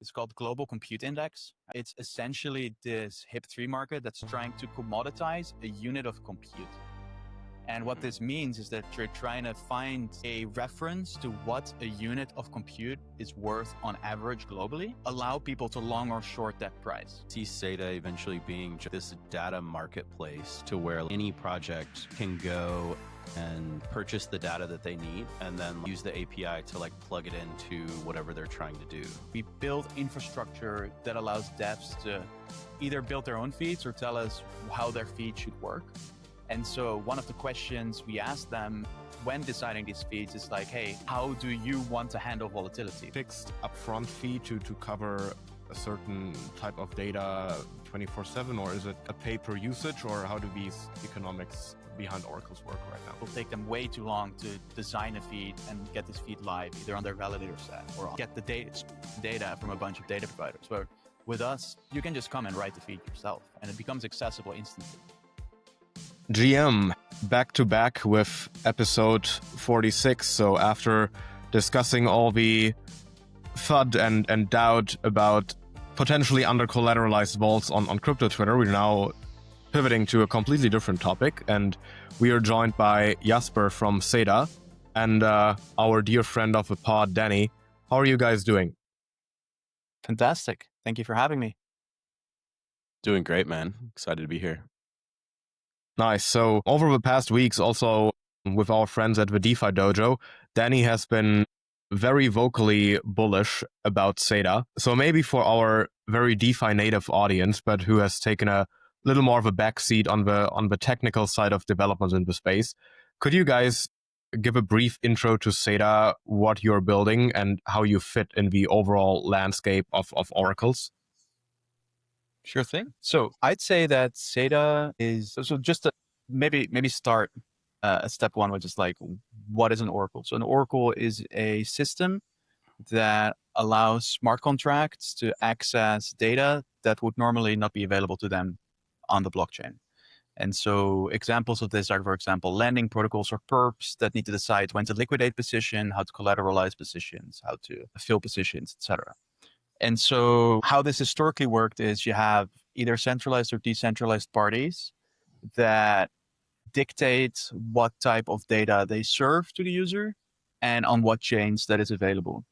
It's called Global Compute Index. It's essentially this HIP-3 market that's trying to commoditize a unit of compute. And what this means is that you're trying to find a reference to what a unit of compute is worth on average globally, allow people to long or short that price. See SEDA eventually being this data marketplace to where any project can go and purchase the data that they need and then use the API to plug it into whatever they're trying to do. We build infrastructure that allows devs to either build their own feeds or tell us how their feed should work. And so one of the questions we ask them when deciding these feeds is like, hey, how do you want to handle volatility? Fixed upfront fee to cover a certain type of data 24/7, or is it a pay-per usage, or how do these economics behind oracles work right now? It'll take them way too long to design a feed and get this feed live, either on their validator set or get the data from a bunch of data providers. Where with us, you can just come and write the feed yourself, and it becomes accessible instantly. GM, back to back with episode 46. So after discussing all the FUD and doubt about potentially under-collateralized vaults on crypto Twitter, we're now pivoting to a completely different topic. And we are joined by Jasper from SEDA and our dear friend of the pod, Danny. How are you guys doing? Fantastic. Thank you for having me. Doing great, man. Excited to be here. Nice. So over the past weeks, also with our friends at the DeFi Dojo, Danny has been very vocally bullish about SEDA. So maybe for our very DeFi native audience, but who has taken a little more of a backseat on the technical side of development in the space, could you guys give a brief intro to SEDA, what you're building, and how you fit in the overall landscape of oracles? Sure thing. So I'd say that SEDA is, so just to maybe start step one, which is like, what is an oracle? So an oracle is a system that allows smart contracts to access data that would normally not be available to them on the blockchain. And so examples of this are, for example, lending protocols or perps that need to decide when to liquidate position, how to collateralize positions, how to fill positions, etc. And so how this historically worked is you have either centralized or decentralized parties that dictate what type of data they serve to the user and on what chains that is available.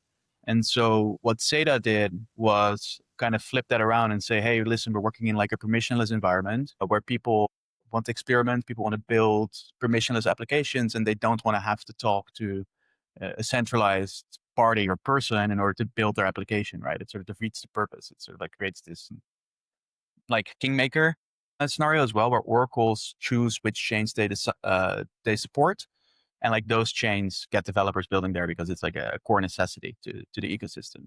And so what SEDA did was kind of flip that around and say, hey, listen, we're working in like a permissionless environment where people want to experiment, people want to build permissionless applications, and they don't want to have to talk to a centralized party or person in order to build their application, right? It sort of defeats the purpose. It sort of like creates this like kingmaker scenario as well, where oracles choose which chains they support, and like those chains get developers building there because it's like a core necessity to the ecosystem.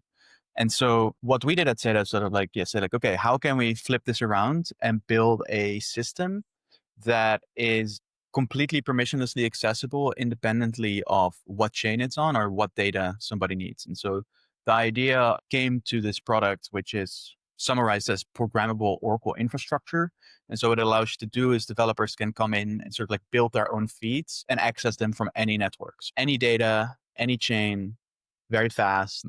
And so what we did at SEDA is sort of like, say like, okay, how can we flip this around and build a system that is completely permissionlessly accessible independently of what chain it's on or what data somebody needs. And so the idea came to this product, which is summarized as programmable Oracle infrastructure. And so what it allows you to do is developers can come in and sort of like build their own feeds and access them from any networks, any data, any chain, very fast.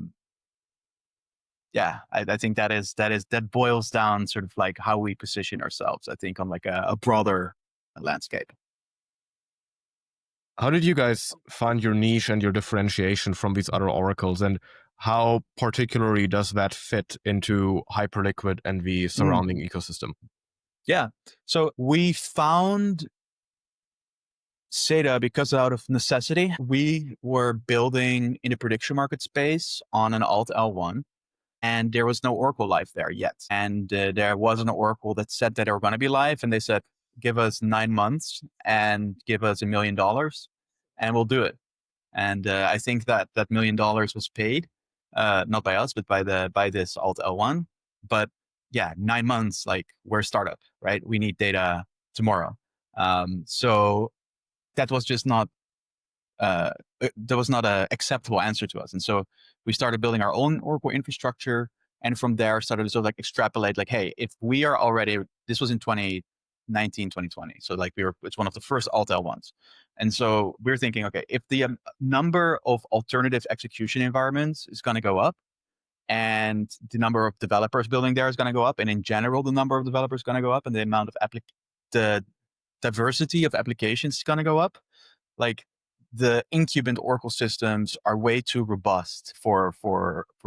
Yeah, I think that boils down sort of like how we position ourselves, I think, on like a broader landscape. How did you guys find your niche and your differentiation from these other oracles, and how particularly does that fit into HyperLiquid and the surrounding ecosystem? Yeah, so we found SEDA because out of necessity. We were building in the prediction market space on an alt L1, and there was no Oracle live there yet. And there was an Oracle that said that they were going to be live, and they said, give us 9 months and give us $1 million and we'll do it. And I think that $1 million was paid, not by us, but by this alt L1. But yeah, 9 months, like we're a startup, right? We need data tomorrow. So that was just not, there was not an acceptable answer to us. And so we started building our own Oracle infrastructure. And from there started to sort of like extrapolate, like, hey, if we are already, this was in 2019, 2020. So like it's one of the first alt L1s. And so we're thinking, okay, if the number of alternative execution environments is going to go up, and the number of developers building there is going to go up, and in general, the number of developers is going to go up, and the amount of the diversity of applications is going to go up. Like the incumbent Oracle systems are way too robust for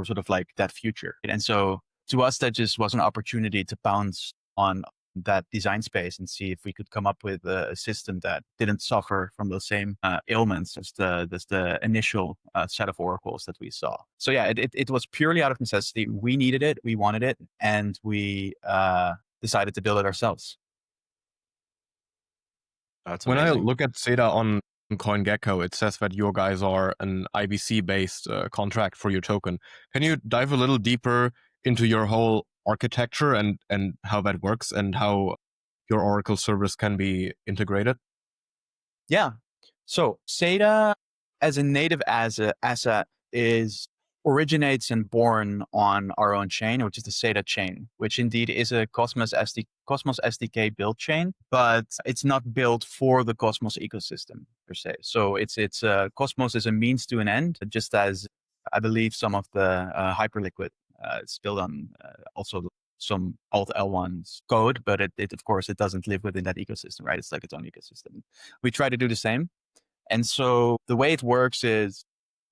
sort of like that future. And so to us, that just was an opportunity to bounce on that design space and see if we could come up with a system that didn't suffer from those same ailments as the initial set of oracles that we saw. So yeah, it was purely out of necessity. We needed it, we wanted it, and we decided to build it ourselves. That's When I amazing. look at SEDA on CoinGecko, it says that your guys are an IBC-based contract for your token. Can you dive a little deeper into your whole architecture and how that works and how your Oracle service can be integrated? Yeah. So SEDA as a native asset originates and born on our own chain, which is the SEDA chain, which indeed is a Cosmos SDK build chain, but it's not built for the Cosmos ecosystem per se. So it's Cosmos is a means to an end, just as I believe some of the HyperLiquid it's built on also some alt L1's code, but it of course it doesn't live within that ecosystem, right? It's like its own ecosystem. We try to do the same. And so the way it works is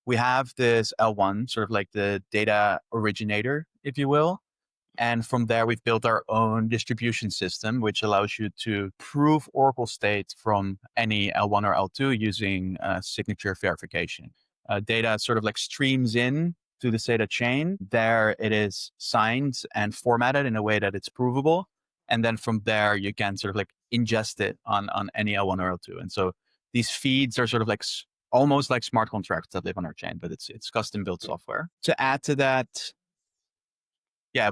we have this L1, sort of like the data originator, if you will. And from there, we've built our own distribution system, which allows you to prove Oracle state from any L1 or L2 using signature verification. Data sort of like streams in to the SEDA chain. There it is signed and formatted in a way that it's provable. And then from there, you can sort of like ingest it on any L1 or L2. And so these feeds are sort of like almost like smart contracts that live on our chain, but it's custom built software. To add to that, yeah,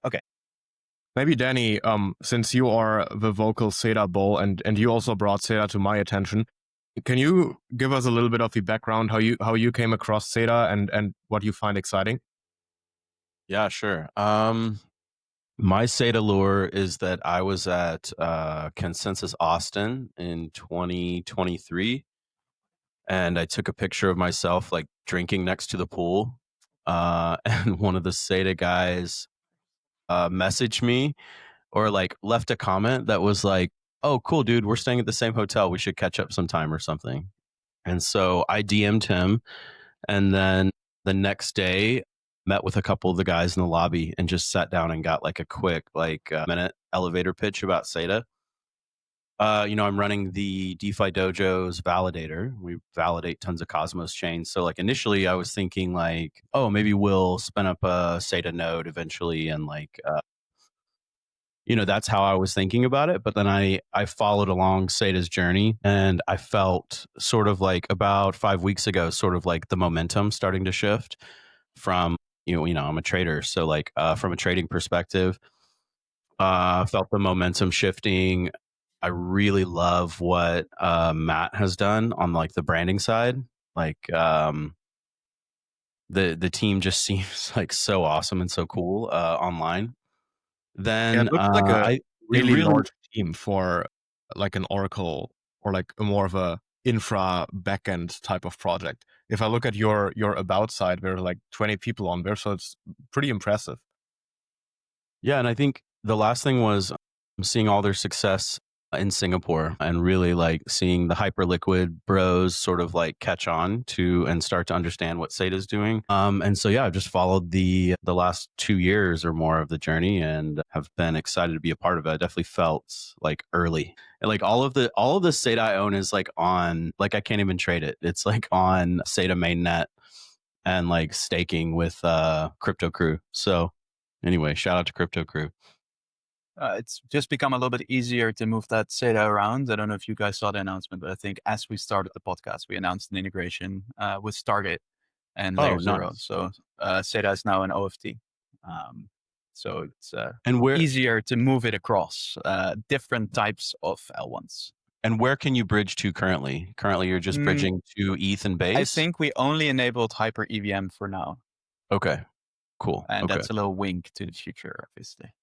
okay. Maybe Danny, since you are the vocal SEDA bull and you also brought SEDA to my attention, can you give us a little bit of the background how you came across SEDA and what you find exciting? Yeah, sure. My SEDA lure is that I was at Consensus Austin in 2023, and I took a picture of myself like drinking next to the pool, and one of the SEDA guys messaged me or like left a comment that was like, "Oh, cool, dude, we're staying at the same hotel. We should catch up sometime or something." And so I DM'd him, and then the next day met with a couple of the guys in the lobby and just sat down and got like a quick minute elevator pitch about SEDA. I'm running the DeFi Dojo's validator. We validate tons of Cosmos chains. So like initially I was thinking like, oh, maybe we'll spin up a SEDA node eventually and that's how I was thinking about it. But then I followed along SEDA's journey, and I felt sort of like about 5 weeks ago, sort of like the momentum starting to shift from, I'm a trader. So like from a trading perspective, felt the momentum shifting. I really love what Matt has done on like the branding side. Like the team just seems like so awesome and so cool online. Yeah, Then it looks like a it really really large team for like an Oracle or like a more of a infra backend type of project. If I look at your about side, there are like 20 people on there, so it's pretty impressive. Yeah, and I think the last thing was seeing all their success in Singapore and really like seeing the HyperLiquid bros sort of like catch on to and start to understand what SEDA is doing. And so yeah, I've just followed the last 2 years or more of the journey and have been excited to be a part of it. I definitely felt like early. And like all of the SEDA I own is like on, like I can't even trade it. It's like on SEDA mainnet and like staking with Crypto Crew. So anyway, shout out to Crypto Crew. It's just become a little bit easier to move that SEDA around. I don't know if you guys saw the announcement, but I think as we started the podcast, we announced an integration with Stargate and Layer Zero. Nice. So SEDA is now an OFT. So it's And easier to move it across different types of L1s. And where can you bridge to currently? Currently, you're just bridging to ETH and Base? I think we only enabled Hyper EVM for now. Okay, cool. And okay. that's a little wink to the future, obviously.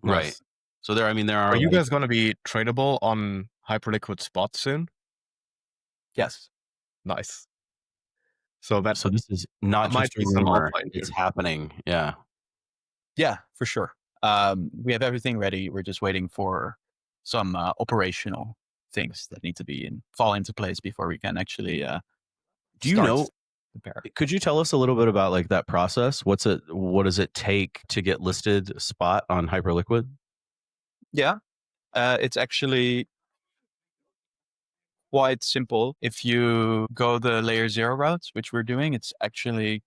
Right. Nice. So there Are you guys going to be tradable on HyperLiquid spot soon? Yes. Nice. So that So this is not might just a be some rumor; alpha in it's here. happening. Yeah. Yeah, for sure. We have everything ready. We're just waiting for some operational things that need to fall into place before we can actually Do you start know? prepare. Could you tell us a little bit about like that process? What does it take to get listed spot on HyperLiquid? Yeah, it's actually quite simple. If you go the layer 0 route, which we're doing, it's actually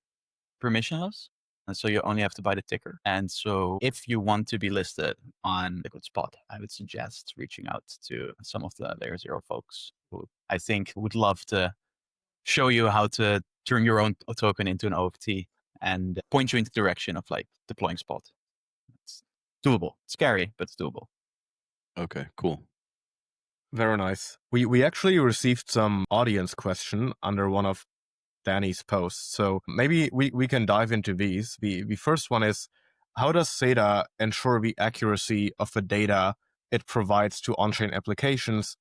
permissionless. And so you only have to buy the ticker. And so if you want to be listed on Liquid Spot, I would suggest reaching out to some of the layer 0 folks who I think would love to show you how to turn your own token into an OFT and point you into the direction of like deploying Spot. It's doable. Scary, but it's doable. Okay, cool. Very nice. We actually received some audience question under one of Danny's posts. So maybe we can dive into these. The first one is, how does SEDA ensure the accuracy of the data it provides to on-chain applications,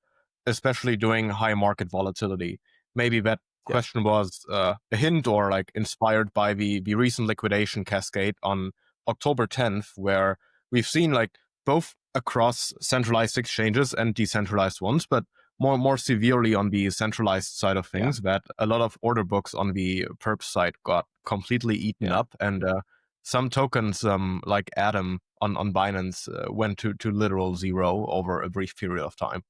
especially during high market volatility? Maybe that question was a hint or like inspired by the recent liquidation cascade on October 10th, where we've seen like both across centralized exchanges and decentralized ones, but more severely on the centralized side of things, that a lot of order books on the perp side got completely eaten up, and some tokens like Atom on Binance went to literal zero over a brief period of time.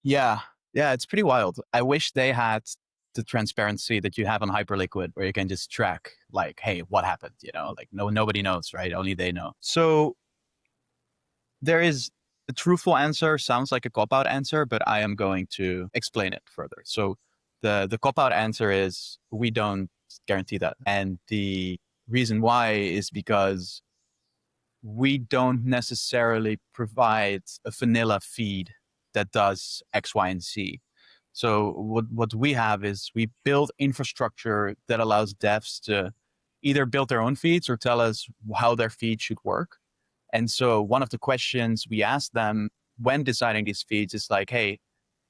Yeah, it's pretty wild. I wish they had the transparency that you have on HyperLiquid, where you can just track like, hey, what happened? You know, like nobody knows, right? Only they know. So there is a truthful answer, sounds like a cop-out answer, but I am going to explain it further. So the cop-out answer is we don't guarantee that. And the reason why is because we don't necessarily provide a vanilla feed that does X, Y, and Z. So what we have is we build infrastructure that allows devs to either build their own feeds or tell us how their feed should work. And so one of the questions we ask them when deciding these feeds is like, hey,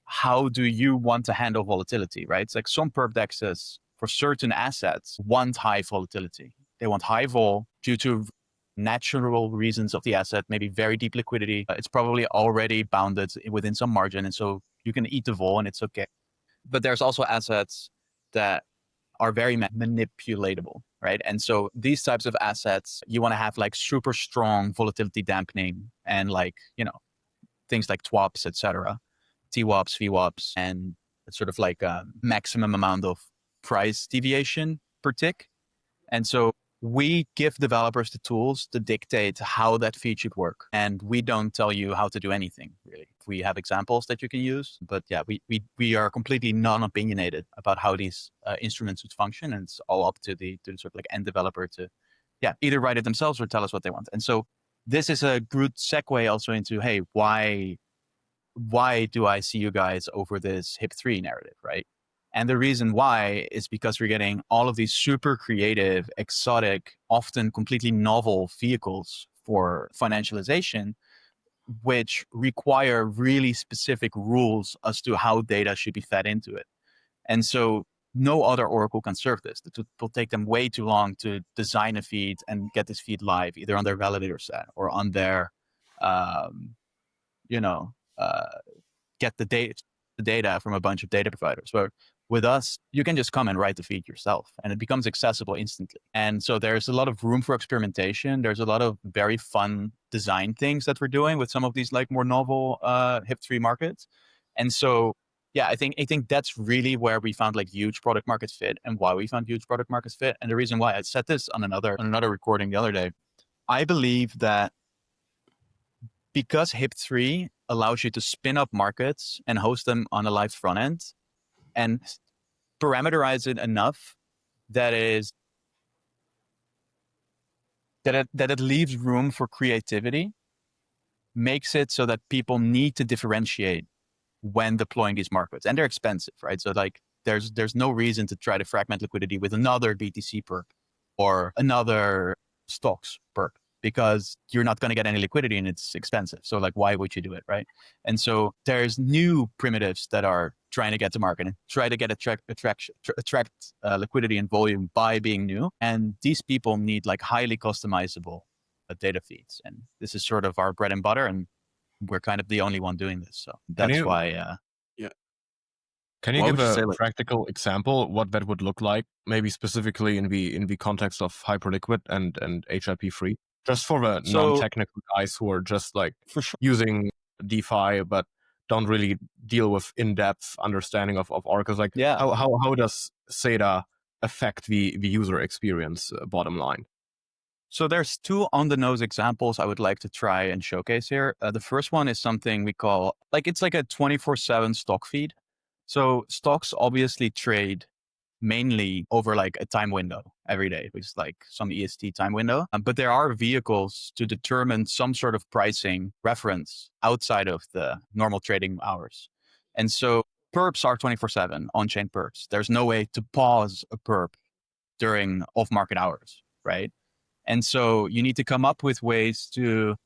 how do you want to handle volatility, right? It's like some perp dexes for certain assets want high volatility. They want high vol due to natural reasons of the asset, maybe very deep liquidity. It's probably already bounded within some margin. And so you can eat the vol and it's okay. But there's also assets that are very manipulatable, right? And so these types of assets, you want to have like super strong volatility dampening and like, things like TWAPs, etc., TWAPs, VWAPs, and it's sort of like a maximum amount of price deviation per tick. And so we give developers the tools to dictate how that feed should work. And we don't tell you how to do anything, really. We have examples that you can use, but yeah, we are completely non-opinionated about how these instruments would function. And it's all up to the sort of like end developer to, either write it themselves or tell us what they want. And so this is a good segue also into, hey, why do I see you guys over this HIP3 narrative, right? And the reason why is because we're getting all of these super creative, exotic, often completely novel vehicles for financialization, which require really specific rules as to how data should be fed into it. And so no other Oracle can serve this. It will take them way too long to design a feed and get this feed live, either on their validator set or on their, get the data from a bunch of data providers. Where with us, you can just come and write the feed yourself and it becomes accessible instantly. And so there's a lot of room for experimentation. There's a lot of very fun design things that we're doing with some of these like more novel HIP3 markets. And so, I think that's really where we found like huge product market fit and why we found huge product market fit. And the reason why I said this on another recording the other day, I believe that because HIP3 allows you to spin up markets and host them on a live front end and parameterize it enough that it leaves room for creativity, makes it so that people need to differentiate when deploying these markets. And they're expensive, right? So like there's no reason to try to fragment liquidity with another BTC perk or another stocks perk. because you're not going to get any liquidity and it's expensive. So like, why would you do it, right? And so there's new primitives that are trying to get to market and try to get attract liquidity and volume by being new. And these people need like highly customizable data feeds. And this is sort of our bread and butter, and we're kind of the only one doing this. So that's why. Can you What give would you a say, like- practical example what that would look like, maybe specifically in the context of HyperLiquid and HIP free, just for the non-technical guys who are just like For sure. using DeFi but don't really deal with in-depth understanding of oracles? Like, how does SEDA affect the user experience, bottom line? So there's two on-the-nose examples I would like to try and showcase here. The first one is something we call, like, it's like a 24/7 stock feed. So stocks obviously trade mainly over like a time window every day, which is like some EST time window. But there are vehicles to determine some sort of pricing reference outside of the normal trading hours. And so perps are 24/7 on-chain perps. There's no way to pause a perp during off-market hours, right? And so you need to come up with ways to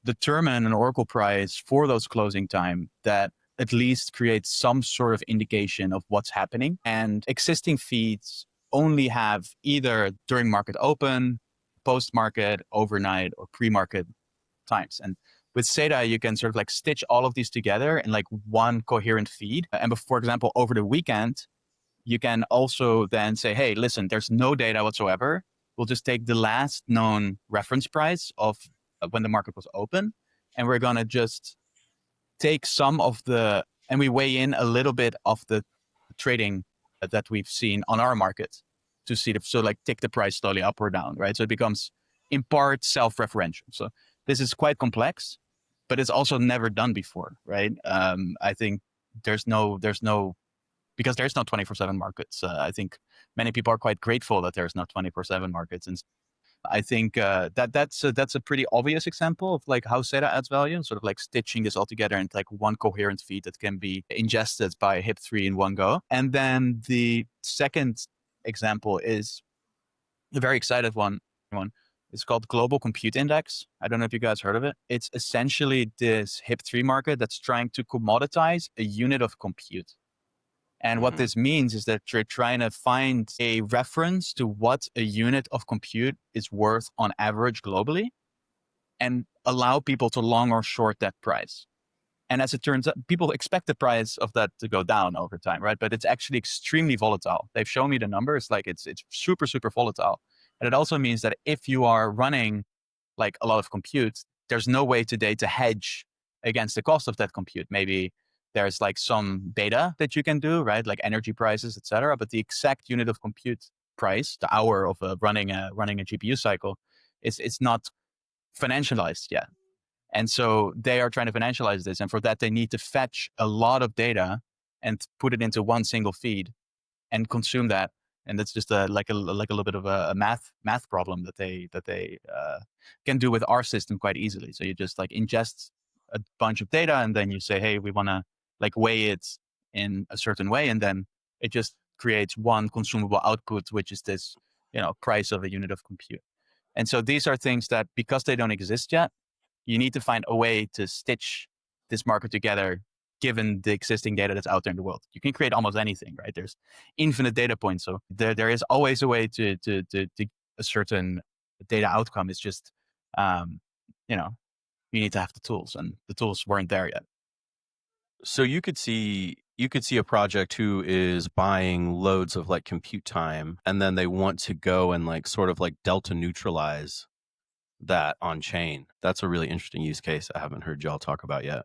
determine an oracle price for those closing time that at least creates some sort of indication of what's happening. And existing feeds only have either during market open, post-market, overnight, or pre-market times. And with SEDA, you can sort of like stitch all of these together in like one coherent feed. And for example, over the weekend, you can also then say, hey, listen, there's no data whatsoever. We'll just take the last known reference price of when the market was open, and we're going to just take some of and we weigh in a little bit of the trading that we've seen on our market to see so like tick the price slowly up or down, right? So it becomes in part self-referential. So this is quite complex, but it's also never done before, right? I think there's no because there's no 24/7 markets. I think many people are quite grateful that there's no 24/7 markets, and I think that's a pretty obvious example of like how SEDA adds value, sort of like stitching this all together into like one coherent feed that can be ingested by HIP3 in one go. And then the second example is a very excited one. It's called Global Compute Index. I don't know if you guys heard of it. It's essentially this HIP3 market that's trying to commoditize a unit of compute. And what this means is that you're trying to find a reference to what a unit of compute is worth on average globally and allow people to long or short that price. And as it turns out, people expect the price of that to go down over time, right? But it's actually extremely volatile. They've shown me the numbers, like it's super, super volatile. And it also means that if you are running like a lot of compute, there's no way today to hedge against the cost of that compute. Maybe there's like some beta that you can do, right? Like energy prices, et cetera. But the exact unit of compute price, the hour of running a GPU cycle, it's not financialized yet. And so they are trying to financialize this. And for that, they need to fetch a lot of data and put it into one single feed and consume that. And that's just like a little bit of a math problem that they can do with our system quite easily. So you just like ingest a bunch of data and then you say, hey, we want to like weigh it in a certain way, and then it just creates one consumable output, which is this, price of a unit of compute. And so these are things that, because they don't exist yet, you need to find a way to stitch this market together, given the existing data that's out there in the world. You can create almost anything, right? There's infinite data points, so there is always a way to a certain data outcome. It's just, you need to have the tools, and the tools weren't there yet. So you could see a project who is buying loads of like compute time, and then they want to go and like sort of like delta neutralize that on chain. That's a really interesting use case I haven't heard y'all talk about yet.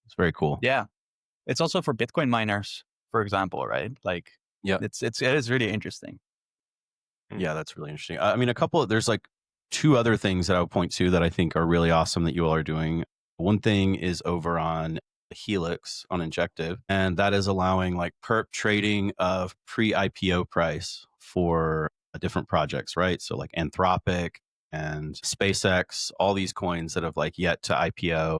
It's very cool. Yeah. It's also for Bitcoin miners, for example, right? Like, yeah, it is really interesting. Yeah, that's really interesting. I mean, there's like two other things that I would point to that I think are really awesome that you all are doing. One thing is over on Helix on Injective, and that is allowing like perp trading of pre-IPO price for different projects, right? So like Anthropic and SpaceX, all these coins that have like yet to IPO.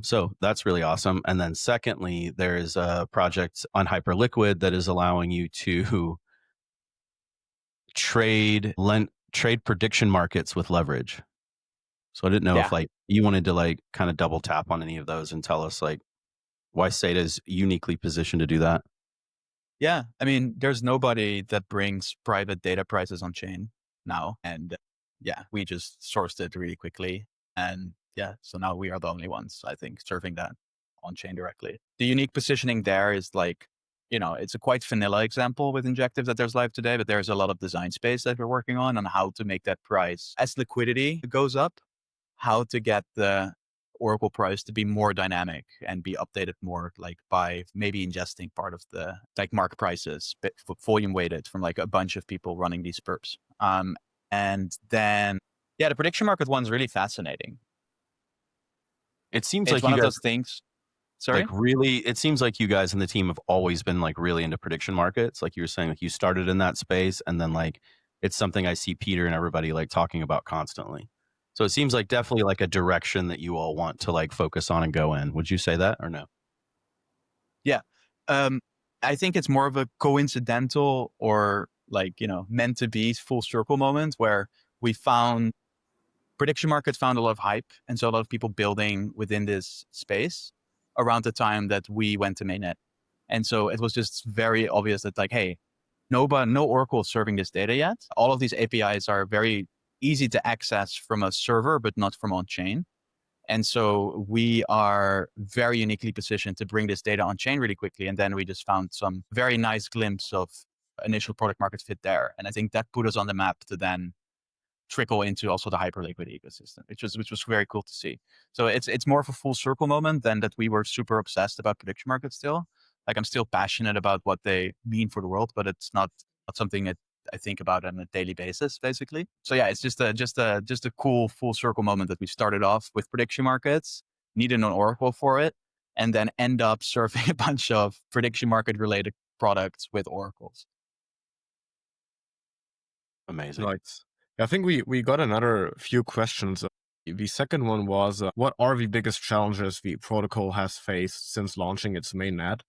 So that's really awesome. And then secondly, there's a project on HyperLiquid that is allowing you to trade prediction markets with leverage. So I didn't know if Yeah. like you wanted to like kind of double tap on any of those and tell us like why SEDA is uniquely positioned to do that. Yeah. I mean, there's nobody that brings private data prices on chain now. And yeah, we just sourced it really quickly. And yeah, so now we are the only ones, I think, serving that on chain directly. The unique positioning there is like, it's a quite vanilla example with injectives that there's live today, but there's a lot of design space that we're working on how to make that price as liquidity goes up, how to get the Oracle price to be more dynamic and be updated more, like by maybe ingesting part of the like market prices, but volume weighted from like a bunch of people running these perps. And then, yeah, the prediction market one's really fascinating. It seems It's like one you of guys those things. Sorry? like really, it seems like you guys and the team have always been like really into prediction markets. Like you were saying, like you started in that space and then like it's something I see Peter and everybody like talking about constantly. So it seems like definitely like a direction that you all want to like focus on and go in. Would you say that or no? Yeah. I think it's more of a coincidental or like, meant to be full circle moment where we found prediction markets found a lot of hype. And so a lot of people building within this space around the time that we went to mainnet. And so it was just very obvious that like, hey, no Oracle is serving this data yet. All of these APIs are very easy to access from a server, but not from on chain. And so we are very uniquely positioned to bring this data on chain really quickly. And then we just found some very nice glimpse of initial product market fit there. And I think that put us on the map to then trickle into also the HyperLiquid ecosystem, which was very cool to see. So it's more of a full circle moment than that we were super obsessed about prediction markets still. Like I'm still passionate about what they mean for the world, but it's not something that I think about on a daily basis, basically. So yeah, it's just a cool full circle moment that we started off with prediction markets, needed an Oracle for it, and then end up serving a bunch of prediction market related products with Oracles. Amazing. Right. I think we got another few questions. The second one was, what are the biggest challenges the protocol has faced since launching its mainnet,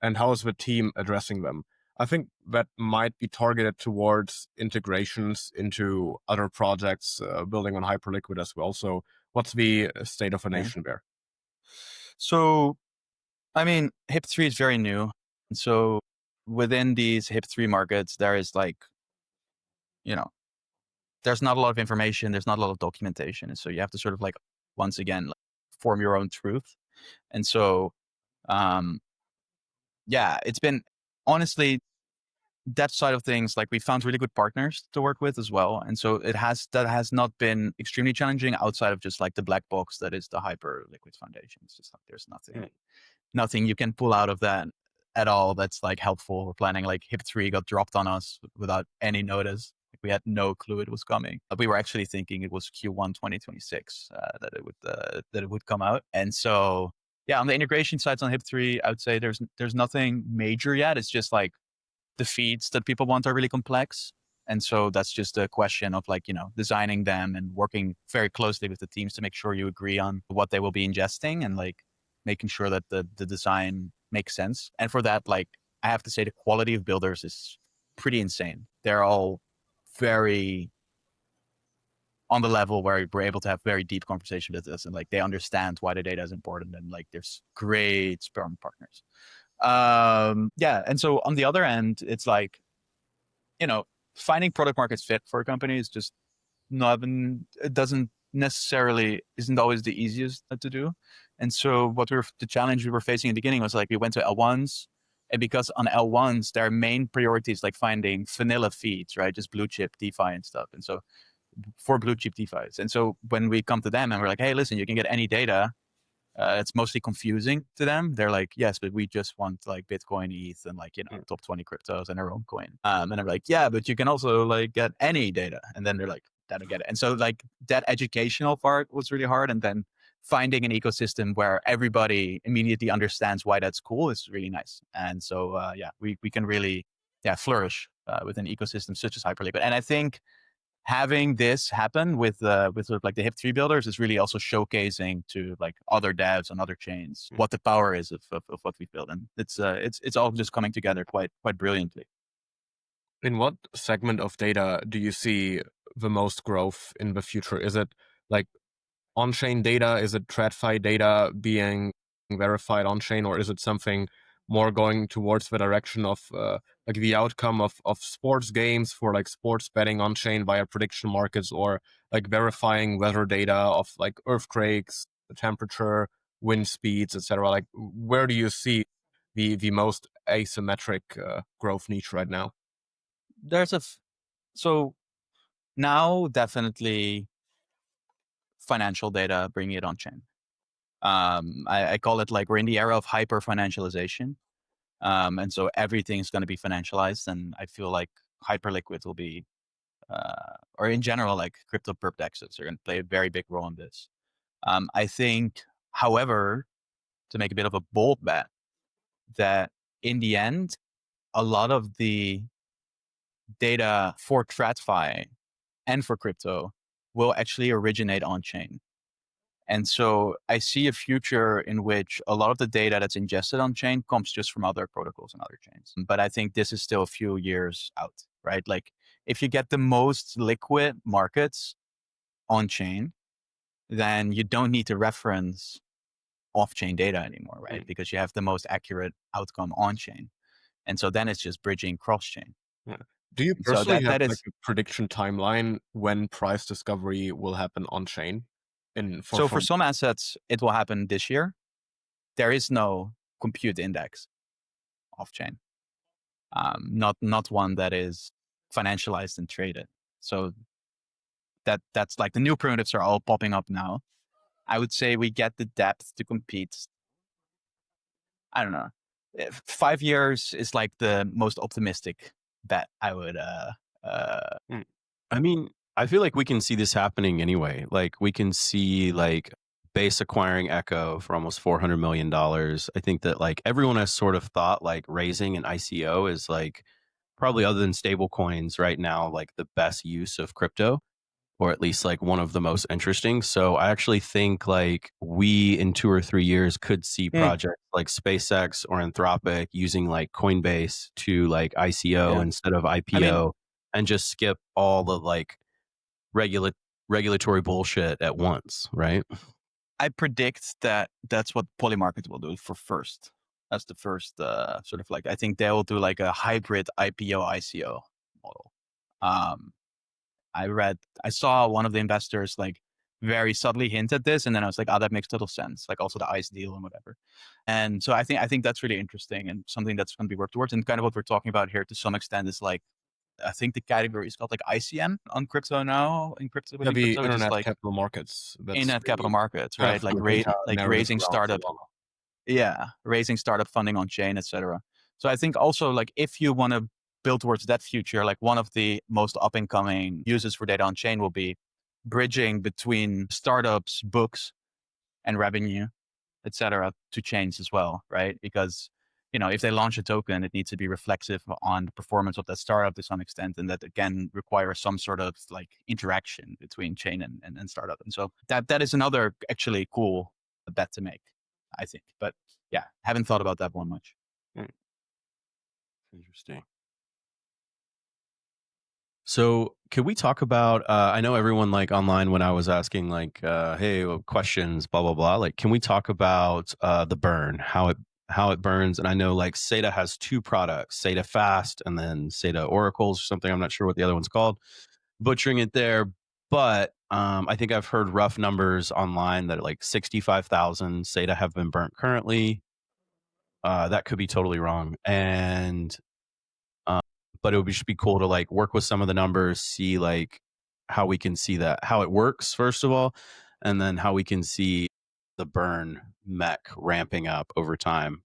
and how is the team addressing them? I think that might be targeted towards integrations into other projects building on HyperLiquid as well. So what's the state of the Yeah. nation there? So I mean, HIP3 is very new. And so within these HIP3 markets, there is like, there's not a lot of information. There's not a lot of documentation. And so you have to sort of like, once again, like, form your own truth. And so, um, yeah, it's been honestly that side of things, like we found really good partners to work with as well. And so that has not been extremely challenging outside of just like the black box that is the HyperLiquid Foundation. It's just like, there's nothing you can pull out of that at all that's like helpful. We're planning like HIP3 got dropped on us without any notice. Like we had no clue it was coming. We were actually thinking it was Q1 2026 that it would come out. And so yeah, on the integration sides on HIP3, I would say there's nothing major yet. It's just like the feeds that people want are really complex. And so that's just a question of like, designing them and working very closely with the teams to make sure you agree on what they will be ingesting and like making sure that the design makes sense. And for that, like, I have to say the quality of builders is pretty insane. They're all very on the level where we're able to have very deep conversation with us and like they understand why the data is important and like there's great sperm partners. Yeah. And so on the other end, it's like, finding product market fit for a company is just not, it doesn't necessarily, isn't always the easiest to do. And so the challenge we were facing in the beginning was like, we went to L1s, and because on L1s, their main priority is like finding vanilla feeds, right? Just blue chip DeFi and stuff. And so for blue chip DeFis. And so when we come to them and we're like, hey, listen, you can get any data, it's mostly confusing to them. They're like, yes, but we just want like Bitcoin, ETH, and like, top 20 cryptos and our own coin. And I'm like, yeah, but you can also like get any data. And then they're like, I don't get it. And so like that educational part was really hard. And then finding an ecosystem where everybody immediately understands why that's cool is really nice. And so, yeah, we can really, flourish with an ecosystem such as HyperLiquid. And I think having this happen with sort of like the HIP3 builders is really also showcasing to like other devs on other chains what the power is of what we've built, and it's all just coming together quite brilliantly. In what segment of data do you see the most growth in the future? Is it like on-chain data? Is it TradFi data being verified on-chain, or is it something more going towards the direction of like the outcome of sports games for like sports betting on-chain via prediction markets, or like verifying weather data of like earthquakes, the temperature, wind speeds, etc.? Like, where do you see the most asymmetric growth niche right now? There's so now definitely financial data, bringing it on chain. I call it like we're in the era of hyper financialization. And so everything's going to be financialized. And I feel like HyperLiquid will be, or in general, like crypto perp dexes are going to play a very big role in this. I think, however, to make a bit of a bold bet, that in the end, a lot of the data for TradFi and for crypto will actually originate on chain. And so I see a future in which a lot of the data that's ingested on chain comes just from other protocols and other chains. But I think this is still a few years out, right? Like if you get the most liquid markets on chain, then you don't need to reference off chain data anymore, right? Because you have the most accurate outcome on chain. And so then it's just bridging cross chain. Yeah. Do you So personally have that like is a prediction timeline when price discovery will happen on chain? So for some assets, it will happen this year. There is no compute index off chain, not one that is financialized and traded. So that's like the new primitives are all popping up now. I would say we get the depth to compete. I don't know. 5 years is like the most optimistic bet I would. I mean, I feel like we can see this happening anyway. Like we can see like Base acquiring Echo for almost $400 million. I think that like everyone has sort of thought like raising an ICO is like probably, other than stable coins right now, like the best use of crypto, or at least like one of the most interesting. So I actually think like we in 2 or 3 years could see projects like SpaceX or Anthropic using like Coinbase to like ICO Yeah. instead of IPO, and just skip all the like regulatory bullshit at once, right? I predict that that's what Polymarkets will do for first. That's the first sort of like, I think they will do like a hybrid IPO ICO model. I saw one of the investors like very subtly hint at this, and then I was like, oh, that makes total sense. Like also the ICE deal and whatever. And so I think that's really interesting and something that's going to be worked towards. And kind of what we're talking about here to some extent is like, I think the category is called like ICM on crypto now, in crypto, Yeah, within the crypto, which is internet like capital markets. That's internet capital really markets, kind right? of Like the data like narrative raising around startup, Solana. yeah, raising startup funding on chain, etc. So I think also like if you want to build towards that future, like one of the most up and coming uses for data on chain will be bridging between startups, books, and revenue, etc., to chains as well, right? Because if they launch a token, it needs to be reflexive on the performance of that startup to some extent, and that again requires some sort of like interaction between chain and startup. And so that is another actually cool bet to make, I think. But yeah, haven't thought about that one much. Interesting. So could we talk about, I know everyone like online when I was asking like, hey, questions, blah, blah, blah. Like, can we talk about the burn, how it burns? And I know like SEDA has 2 products, SEDA Fast and then SEDA Oracles or something. I'm not sure what the other one's called. Butchering it there. But I think I've heard rough numbers online that like 65,000 SEDA have been burnt currently. That could be totally wrong. And but it would just be cool to like work with some of the numbers, see like how we can see that, how it works, first of all, and then how we can see the burn mech ramping up over time.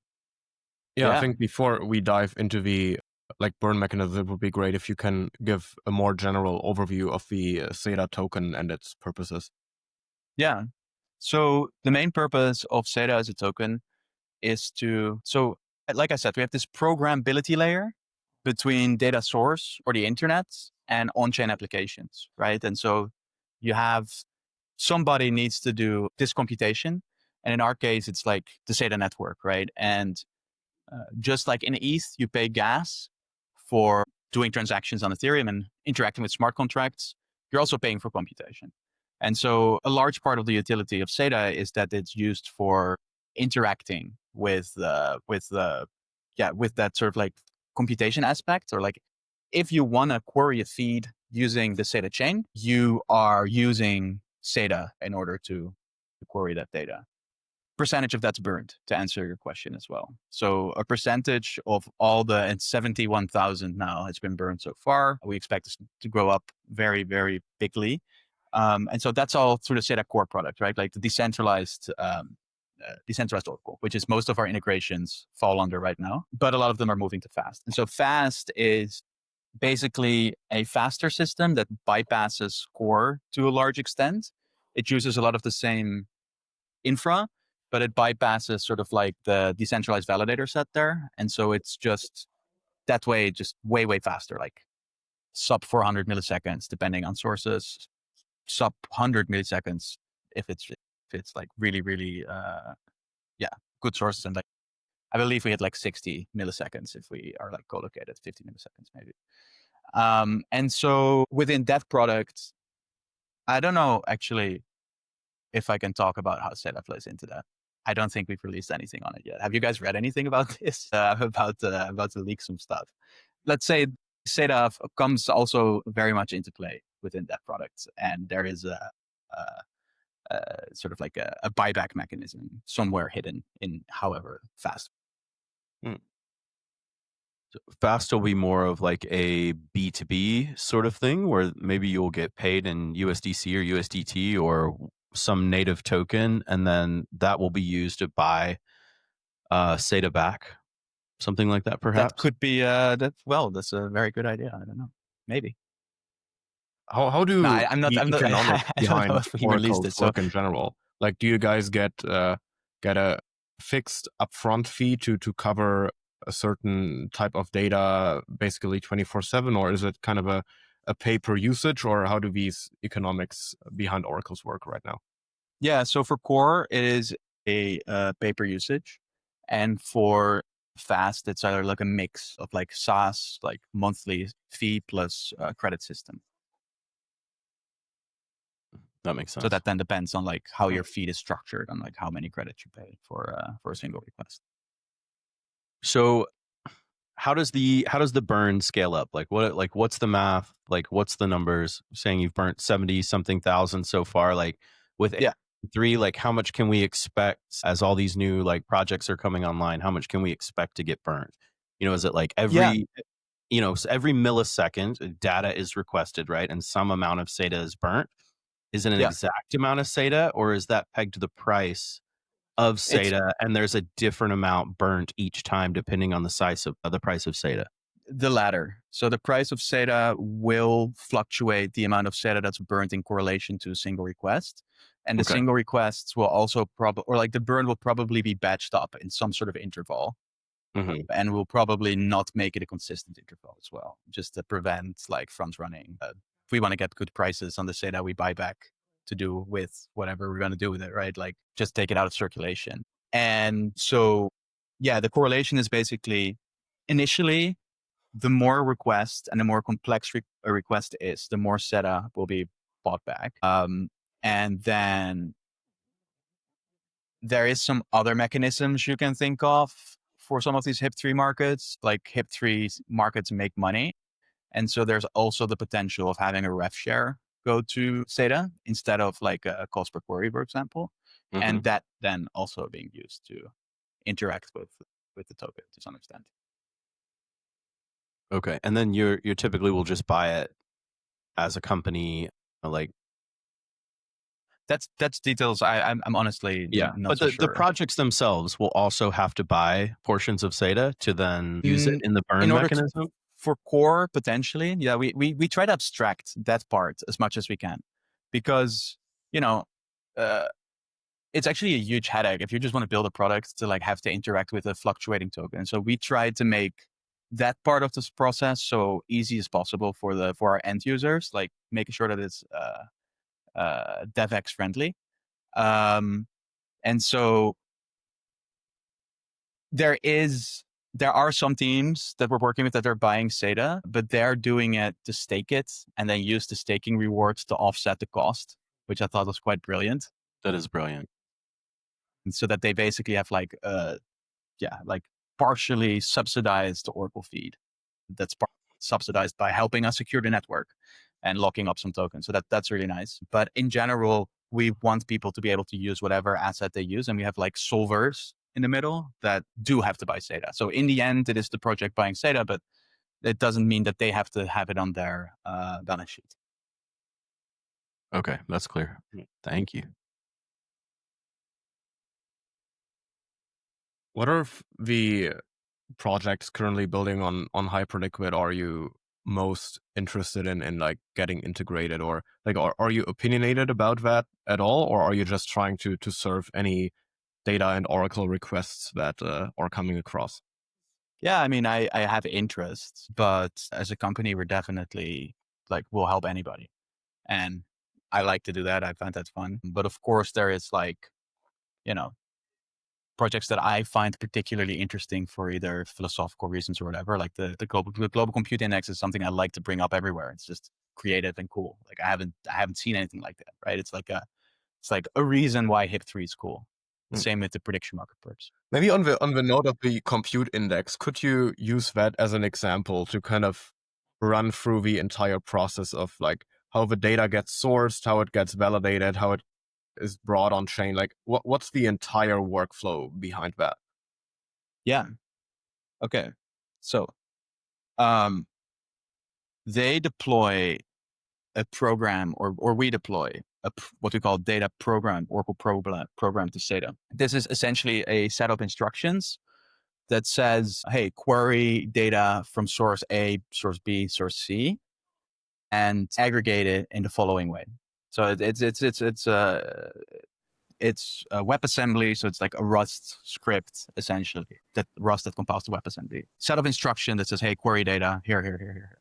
Yeah, I Yeah. think before we dive into the like burn mechanism, it would be great if you can give a more general overview of the SEDA token and its purposes. Yeah. So the main purpose of SEDA as a token is so like I said, we have this programmability layer between data source or the internet and on-chain applications, right? And so you have somebody needs to do this computation. And in our case, it's like the SEDA network, right? And just like in ETH, you pay gas for doing transactions on Ethereum and interacting with smart contracts. You're also paying for computation. And so a large part of the utility of SEDA is that it's used for interacting with that sort of like computation aspect, or like if you want to query a feed using the SEDA chain, you are using SEDA in order to query that data. Percentage of that's burned, to answer your question as well. So a percentage of all the, and 71,000 now has been burned so far. We expect this to grow up very, very bigly. And so that's all through the SEDA core product, right? Like the decentralized Oracle, which is most of our integrations fall under right now, but a lot of them are moving to fast. And so fast is basically a faster system that bypasses core to a large extent. It uses a lot of the same infra, but it bypasses sort of like the decentralized validator set there. And so it's just that way, just way, way faster, like sub 400 milliseconds, depending on sources, sub 100 milliseconds if it's like really, really, good sources. And like, I believe we had like 60 milliseconds if we are like co-located, 50 milliseconds maybe. And so within that product, I don't know actually if I can talk about how SEDA plays into that. I don't think we've released anything on it yet. Have you guys read anything about this? About to leak some stuff? Let's say SEDA comes also very much into play within that product, and there is a sort of like a buyback mechanism somewhere hidden in however fast. So fast will be more of like a B2B sort of thing where maybe you'll get paid in USDC or USDT or some native token, and then that will be used to buy SEDA back. Something like that, perhaps? That could be that's a very good idea. I don't know. Maybe. How do No, I'm not. the I'm not. economics I don't know behind if we released oracles it. So work in general? Like, do you guys get a fixed upfront fee to cover a certain type of data, basically 24/7, or is it kind of a pay per usage, or how do these economics behind oracles work right now? yeah. So for core, it is a pay per usage, and for fast, it's either like a mix of like SaaS, like monthly fee plus credit system. That makes sense. So that then depends on like how your feed is structured and like how many credits you pay for a single request. So how does the burn scale up? Like what's the math? Like what's the numbers? Saying you've burnt 70 something thousand so far, like with Yeah. 3, like how much can we expect as all these new like projects are coming online? How much can we expect to get burned? Is it like every every millisecond data is requested, right? And some amount of SEDA is burnt. Is it an exact amount of SEDA, or is that pegged to the price of SEDA, and there's a different amount burnt each time depending on the size of the price of SEDA? The latter. So the price of SEDA will fluctuate the amount of SEDA that's burnt in correlation to a single request. And the single requests will also the burn will probably be batched up in some sort of interval. And we'll probably not make it a consistent interval as well, just to prevent like front running. If we want to get good prices on the SEDA we buy back to do with whatever we're going to do with it, right? Like just take it out of circulation. And so, the correlation is basically initially the more request and the more complex a request is, the more SEDA will be bought back. And then there is some other mechanisms you can think of for some of these HIP-3 markets. Like HIP-3 markets make money. And so there's also the potential of having a rev share go to SEDA instead of like a cost per query, for example. And that then also being used to interact with the token to some extent. Okay. And then you typically will just buy it as a company, like that's details I'm honestly not but so the sure. projects themselves will also have to buy portions of SEDA to then use it in the burn mechanism. For core, potentially, we try to abstract that part as much as we can, because it's actually a huge headache if you just want to build a product to like have to interact with a fluctuating token. So we try to make that part of this process so easy as possible for our end users, like making sure that it's DevX friendly. And so there are some teams that we're working with that are buying SEDA, but they're doing it to stake it and then use the staking rewards to offset the cost which I thought was quite brilliant. That is brilliant. And so that they basically have like partially subsidized Oracle feed that's subsidized by helping us secure the network and locking up some tokens. So that's really nice. But in general, we want people to be able to use whatever asset they use. And we have like solvers in the middle that do have to buy SEDA. So in the end, it is the project buying SEDA, but it doesn't mean that they have to have it on their balance sheet. Okay, that's clear. Thank you. What are the projects currently building on HyperLiquid are you most interested in like getting integrated, or like are you opinionated about that at all, or are you just trying to serve any data and Oracle requests that are coming across? Yeah, I mean, I have interests, but as a company, we're definitely like, we'll help anybody. And I like to do that. I find that fun. But of course, there is like, projects that I find particularly interesting for either philosophical reasons or whatever. Like the global compute index is something I like to bring up everywhere. It's just creative and cool. Like I haven't seen anything like that, right? It's like a reason why HIP3 is cool. Same with the prediction market perps. Maybe on the note of the compute index, could you use that as an example to kind of run through the entire process of like how the data gets sourced, how it gets validated, how it is brought on chain? Like what's the entire workflow behind that? Yeah. Okay. So, they deploy a program, or we deploy what we call data program, Oracle program to SEDA. This is essentially a set of instructions that says, hey, query data from source A, source B, source C, and aggregate it in the following way. So it's a WebAssembly, so it's like a Rust script essentially, that Rust that compiles to WebAssembly. Set of instruction that says, hey, query data here.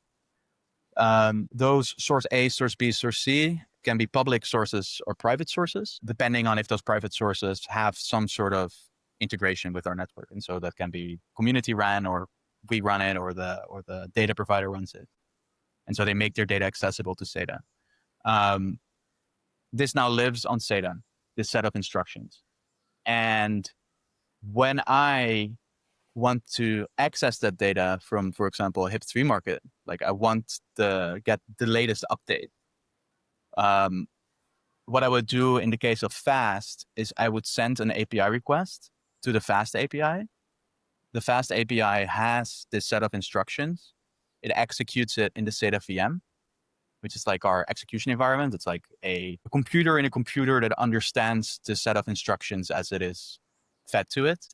Those source A, source B, source C can be public sources or private sources, depending on if those private sources have some sort of integration with our network. And so that can be community ran, or we run it, or the data provider runs it. And so they make their data accessible to SEDA. This now lives on SEDA, this set of instructions. And when I want to access that data from, for example, a HIP3 market, like I want to get the latest update. What I would do in the case of Fast is I would send an API request to the Fast API. The Fast API has this set of instructions. It executes it in the SEDA VM, which is like our execution environment. It's like a computer in a computer that understands the set of instructions as it is fed to it.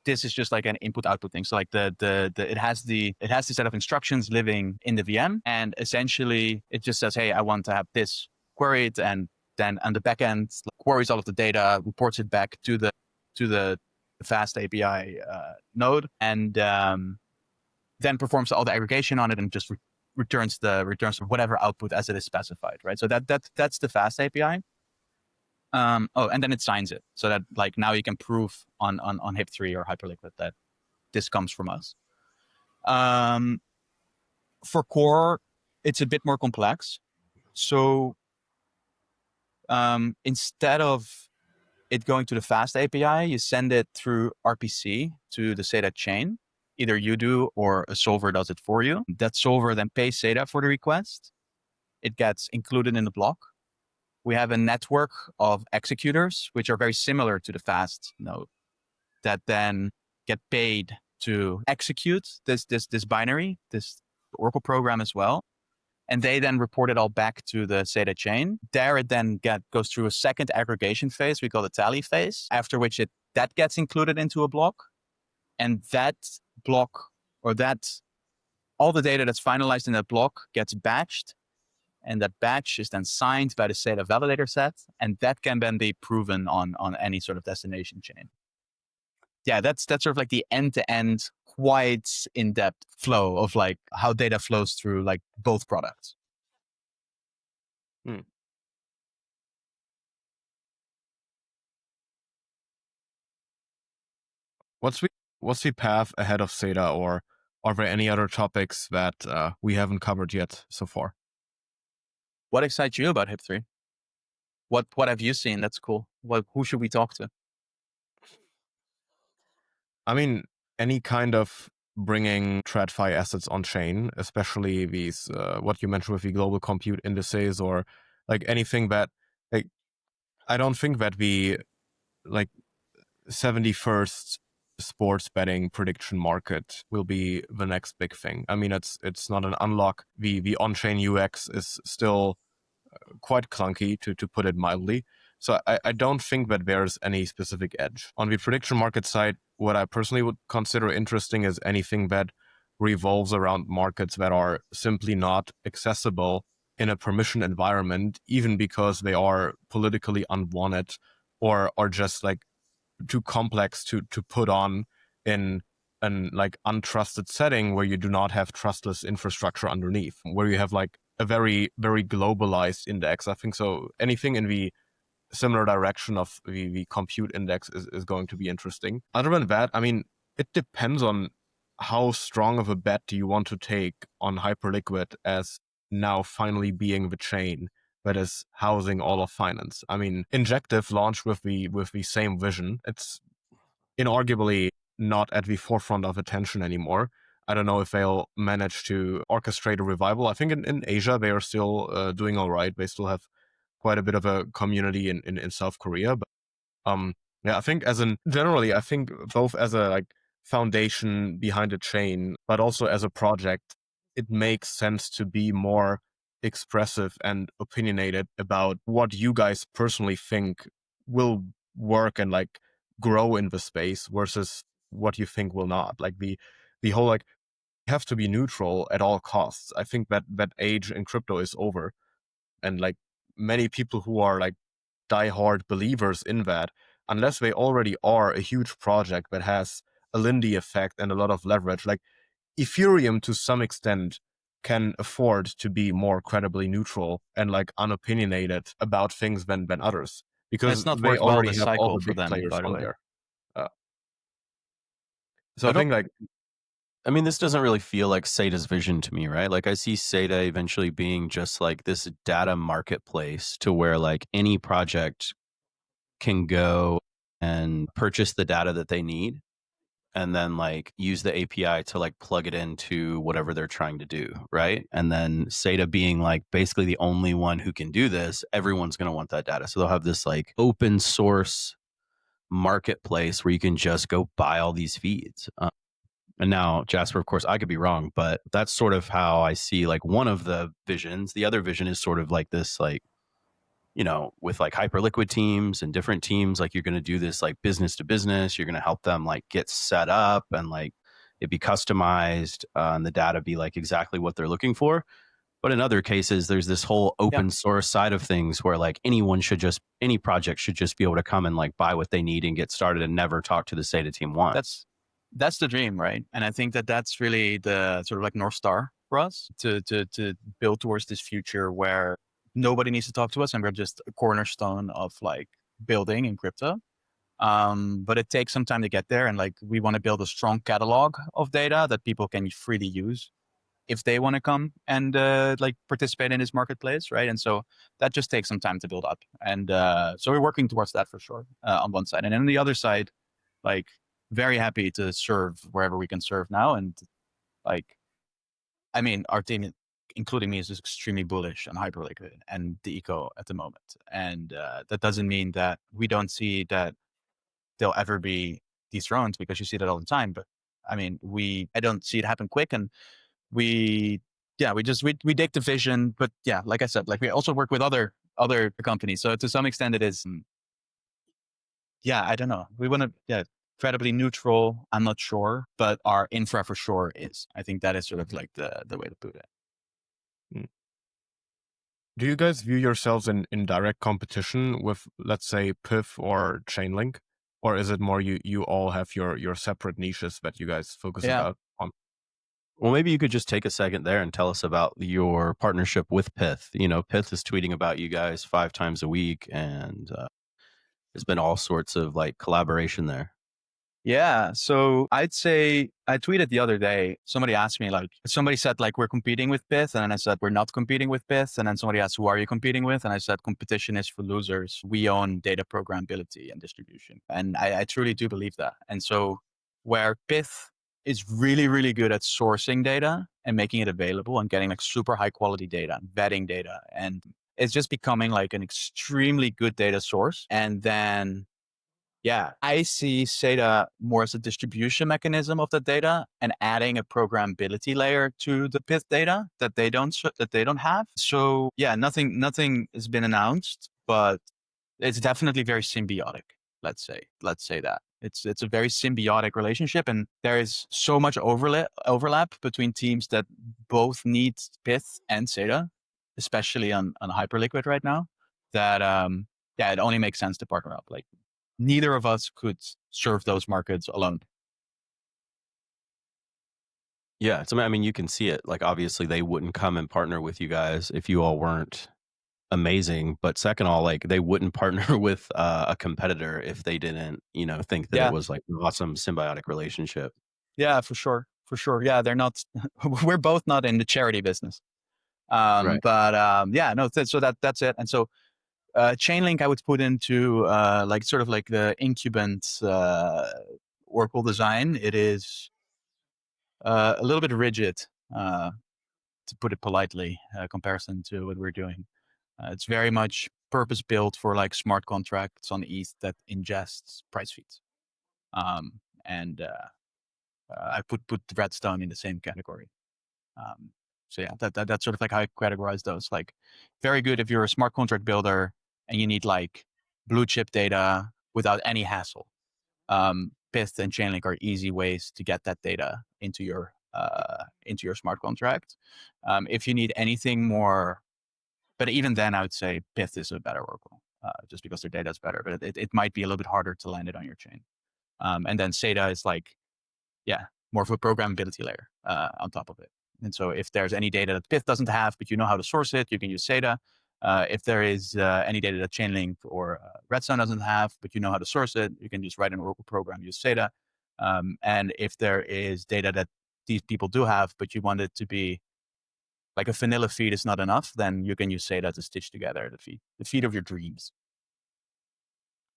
This is just like an input-output thing. So like it has the set of instructions living in the VM, and essentially it just says, hey, I want to have this queried, and then on the backend queries all of the data, reports it back to the Fast API node, and then performs all the aggregation on it and just returns whatever output as it is specified, right? So that's the Fast API. And then it signs it, so that like now you can prove on HIP3 or HyperLiquid that this comes from us. For core, it's a bit more complex. So instead of it going to the Fast API, you send it through RPC to the SEDA chain. Either you do or a solver does it for you. That solver then pays SEDA for the request. It gets included in the block. We have a network of executors, which are very similar to the Fast node, that then get paid to execute this binary, this Oracle program as well. And they then report it all back to the SEDA chain. There it then goes through a second aggregation phase, we call the tally phase, after which that gets included into a block. And that block, or all the data that's finalized in that block gets batched. And that batch is then signed by the SEDA validator set, and that can then be proven on any sort of destination chain. Yeah, that's sort of like the end-to-end, quite in-depth flow of like how data flows through like both products. What's the path ahead of SEDA, or are there any other topics that we haven't covered yet so far? What excites you about HIP3? What have you seen? That's cool. Who should we talk to? I mean, any kind of bringing TradFi assets on chain, especially these what you mentioned with the global compute indices, or like anything that, like, I don't think that the like 71st sports betting prediction market will be the next big thing. I mean, it's not an unlock. The on-chain UX is still quite clunky, to put it mildly. So I don't think that there's any specific edge. On the prediction market side, what I personally would consider interesting is anything that revolves around markets that are simply not accessible in a permission environment, even because they are politically unwanted or are just like too complex to put on in an like untrusted setting where you do not have trustless infrastructure underneath, where you have like a very, very globalized index. I think so anything in the similar direction of the compute index is going to be interesting. Other than that, I mean, it depends on how strong of a bet do you want to take on Hyperliquid as now finally being the chain that is housing all of finance. I mean, Injective launched with the same vision. It's inarguably not at the forefront of attention anymore. I don't know if they'll manage to orchestrate a revival. I think in Asia they are still doing all right. They still have quite a bit of a community in South Korea. But yeah, I think generally, I think both as a like foundation behind a chain, but also as a project, it makes sense to be more expressive and opinionated about what you guys personally think will work and like grow in the space versus what you think will not. Like the whole like have to be neutral at all costs. I think that age in crypto is over, and like many people who are like diehard believers in that, unless they already are a huge project that has a Lindy effect and a lot of leverage, like Ethereum to some extent can afford to be more credibly neutral and like unopinionated about things than others, And it's because not they worked well already this have all cycle the for big them, players by the on way. there. So I I don't. think like I mean, this doesn't really feel like SEDA's vision to me, right? Like I see SEDA eventually being just like this data marketplace to where like any project can go and purchase the data that they need and then like use the API to like plug it into whatever they're trying to do, right? And then SEDA being like basically the only one who can do this, everyone's going to want that data. So they'll have this like open source marketplace where you can just go buy all these feeds. And now, Jasper, of course, I could be wrong, but that's sort of how I see like one of the visions. The other vision is sort of like this, like, you know, with like HyperLiquid teams and different teams, like you're going to do this like business to business. You're going to help them like get set up and like it be customized and the data be like exactly what they're looking for. But in other cases, there's this whole Yeah, open source side of things where like any project should just be able to come and like buy what they need and get started and never talk to the SEDA team once. that's the dream, right? And I think that's really the sort of like North Star for us to build towards this future where nobody needs to talk to us and we're just a cornerstone of like building in crypto. But it takes some time to get there, and like we want to build a strong catalog of data that people can freely use if they want to come and like participate in this marketplace, right? And so that just takes some time to build up, and so we're working towards that for sure on one side, and then on the other side, like very happy to serve wherever we can serve now, and like I mean our team, including me, is just extremely bullish on Hyperliquid and the eco at the moment, and that doesn't mean that we don't see that they'll ever be dethroned, because you see that all the time. But I mean, I don't see it happen quick, and we we dig the vision. But yeah, like I said, like we also work with other companies, so to some extent it is yeah, I don't know, we want to incredibly neutral. I'm not sure, but our infra for sure is. I think that is sort of like the way to put it. mm. Do you guys view yourselves in direct competition with, let's say, PIF or Chainlink? Or is it more you all have your separate niches that you guys focus Yeah. about on? Well, maybe you could just take a second there and tell us about your partnership with Pith. You know, Pith is tweeting about you guys 5 times a week, and there's been all sorts of like collaboration there. Yeah. So I'd say I tweeted the other day, somebody asked me, like, somebody said, like, we're competing with Pyth. And then I said, we're not competing with Pyth. And then somebody asked, who are you competing with? And I said, competition is for losers. We own data programmability and distribution. And I truly do believe that. And so where Pyth is really, really good at sourcing data and making it available and getting like super high quality data, vetting data, and it's just becoming like an extremely good data source. And then yeah, I see SEDA more as a distribution mechanism of the data and adding a programmability layer to the Pyth data that they don't have. So yeah, nothing has been announced, but it's definitely very symbiotic. Let's say that it's a very symbiotic relationship, and there is so much overlap between teams that both need Pyth and SEDA, especially on HyperLiquid right now. That yeah, it only makes sense to partner up. Like neither of us could serve those markets alone. Yeah, so I mean, you can see it. Like, obviously, they wouldn't come and partner with you guys if you all weren't amazing. But second of all, like, they wouldn't partner with a competitor if they didn't, think that it Yeah, was like an awesome symbiotic relationship. yeah, for sure, for sure. Yeah, they're not. We're both not in the charity business. Right. But yeah, no. So that's it. And so Chainlink, I would put into like sort of like the incubant Oracle design. It is a little bit rigid, to put it politely, comparison to what we're doing. It's very much purpose built for like smart contracts on ETH that ingests price feeds. And I put Redstone in the same category. Um, so yeah, that's sort of like how I categorize those. Like very good if you're a smart contract builder and you need like blue chip data without any hassle. Pyth and Chainlink are easy ways to get that data into your smart contract. If you need anything more, but even then, I would say Pyth is a better Oracle, just because their data is better. But it might be a little bit harder to land it on your chain. And then SEDA is like, yeah, more of a programmability layer on top of it. And so if there's any data that Pyth doesn't have, but you know how to source it, you can use SEDA. If there is any data that Chainlink or Redstone doesn't have, but you know how to source it, you can just write an Oracle program, use SEDA. And if there is data that these people do have, but you want it to be like a vanilla feed is not enough, then you can use SEDA to stitch together the feed of your dreams.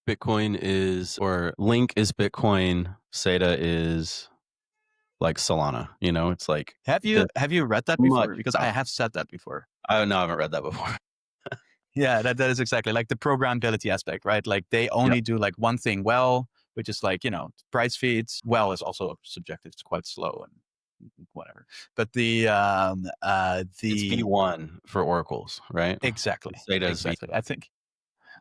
Bitcoin is, or Link is Bitcoin, SEDA is like Solana. It's like Have you read that much before? Because I stuff. have said that before. I haven't read that before. Yeah, that is exactly like the programmability aspect, right? Like they Yep. only do like one thing well, which is like, price feeds. Well is also subjective. It's quite slow and whatever. But It's the V1 for oracles, right? exactly, SEDA is V. exactly. I think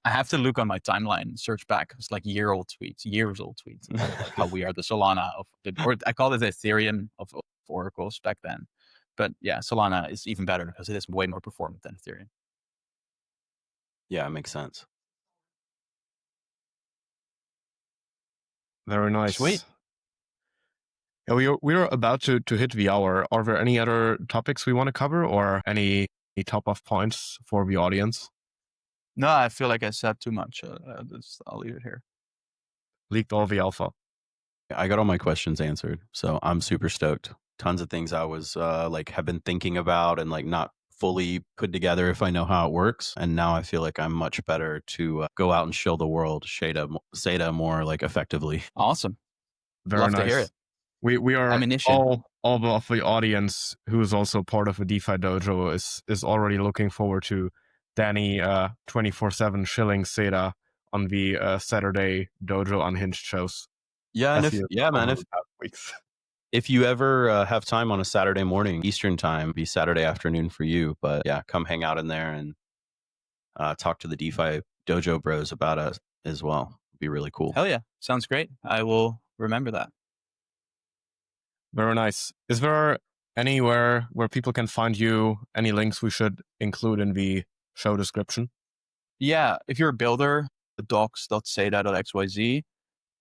I have to look on my timeline, search back. It's like years old tweets about like how we are the Solana or I call it the Ethereum of oracles back then. But yeah, Solana is even better because it is way more performant than Ethereum. Yeah, it makes sense. Very Sweet. nice. Yeah, we're about to hit the hour. Are there any other topics we want to cover, or any top off points for the audience? No, I feel like I said too much. I'll leave it here. Leaked all the alpha. I got all my questions answered, so I'm super stoked. Tons of things I was have been thinking about and like not fully put together if I know how it works, and now I feel like I'm much better to go out and show the world SEDA more like effectively. Awesome. Very Love to hear nice. it. We are Ammunition. all of the audience who is also part of a DeFi dojo is already looking forward to Danny 24/7 shilling SEDA on the Saturday dojo unhinged shows. Yeah, and As if he has yeah, man, over if the past weeks. if you ever have time on a Saturday morning Eastern time, be Saturday afternoon for you. But yeah, come hang out in there and talk to the DeFi dojo bros about us as well. It'd be really cool. Hell yeah. Sounds great. I will remember that. Very nice. Is there anywhere where people can find you? Any links we should include in the show description? Yeah. If you're a builder, docs.seda.xyz.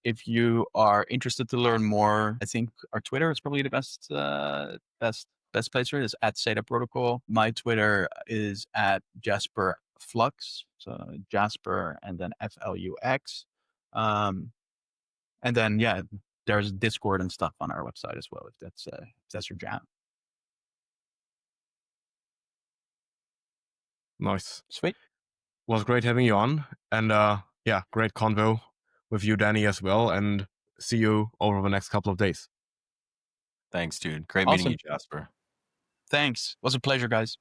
If you are interested to learn more, I think our Twitter is probably the best place for it is at SEDA Protocol. My Twitter is at Jasper Flux. So Jasper and then FLUX. And then, yeah, there's Discord and stuff on our website as well, if that's your jam. Nice. Sweet. Was great having you on. And yeah, great convo with you, Danny, as well. And see you over the next couple of days. Thanks, dude. Great Awesome. meeting you, Jasper. Thanks. It was a pleasure, guys.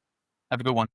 Have a good one.